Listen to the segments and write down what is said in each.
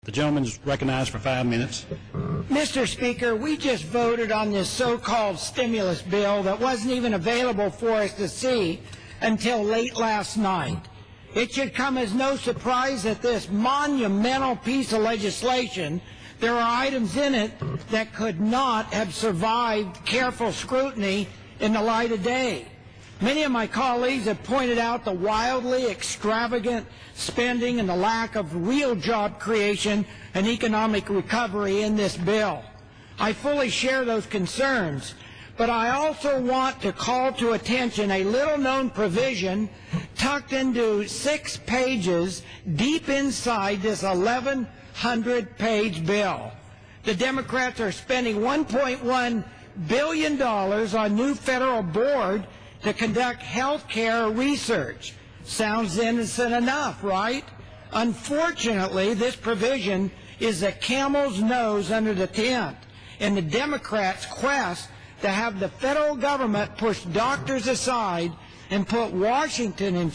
The gentleman is recognized for 5 minutes. Mr. Speaker, we just voted on this so-called stimulus bill that wasn't even available for us to see until late last night. It should come as no surprise that this monumental piece of legislation, there are items in it that could not have survived careful scrutiny in the light of day. Many of my colleagues have pointed out the wildly extravagant spending and the lack of real job creation and economic recovery in this bill. I fully share those concerns, but I also want to call to attention a little-known provision tucked into 6 pages deep inside this 1,100-page bill. The Democrats are spending $1.1 billion on new federal board to conduct health care research. Sounds innocent enough, right? Unfortunately, this provision is a camel's nose under the tent in the Democrats' quest to have the federal government push doctors aside and put Washington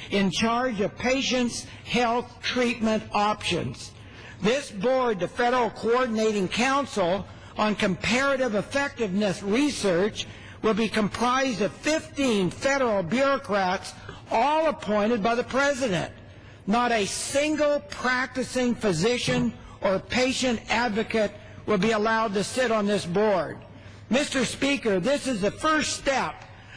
in charge of patients' health treatment options. This board, the Federal Coordinating Council on Comparative Effectiveness Research, will be comprised of 15 federal bureaucrats, all appointed by the president. Not a single practicing physician or patient advocate will be allowed to sit on this board. Mr. Speaker, this is the first step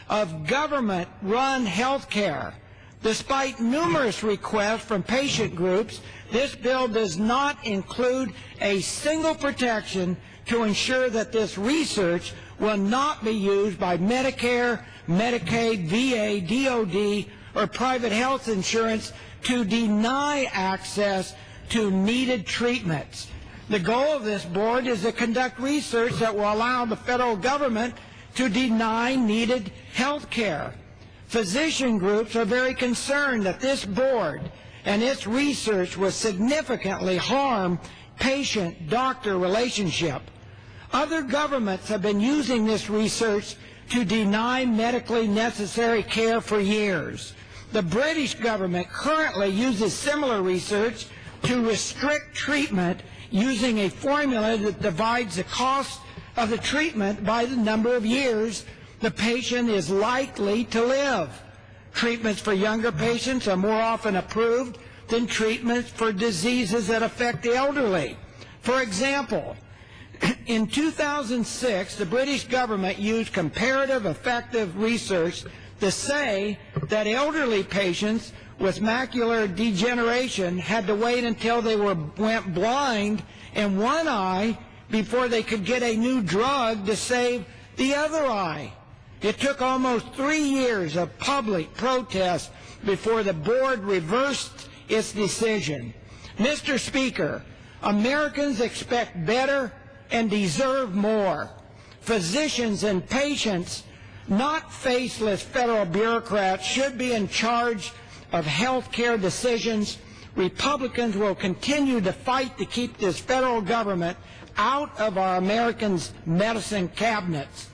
of government-run health care. Despite numerous requests from patient groups, this bill does not include a single protection to ensure that this research will not be used by Medicare, Medicaid, VA, DOD, or private health insurance to deny access to needed treatments. The goal of this board is to conduct research that will allow the federal government to deny needed health care. Physician groups are very concerned that this board and its research will significantly harm patient-doctor relationship. Other governments have been using this research to deny medically necessary care for years. The British government currently uses similar research to restrict treatment using a formula that divides the cost of the treatment by the number of years the patient is likely to live. Treatments for younger patients are more often approved than treatments for diseases that affect the elderly. For example, in 2006, the British government used comparative effective research to say that elderly patients with macular degeneration had to wait until they went blind in one eye before they could get a new drug to save the other eye. It took almost 3 years of public protest before the board reversed its decision. Mr. Speaker, Americans expect better and deserve more. Physicians and patients, not faceless federal bureaucrats, should be in charge of health care decisions. Republicans will continue to fight to keep this federal government out of our Americans' medicine cabinets.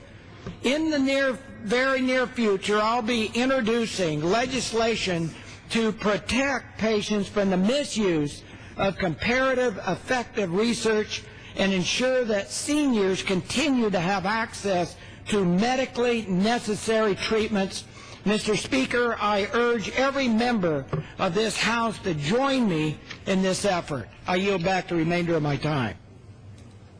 In the very near future, I'll be introducing legislation to protect patients from the misuse of comparative effective research and ensure that seniors continue to have access to medically necessary treatments. Mr. Speaker, I urge every member of this House to join me in this effort. I yield back the remainder of my time.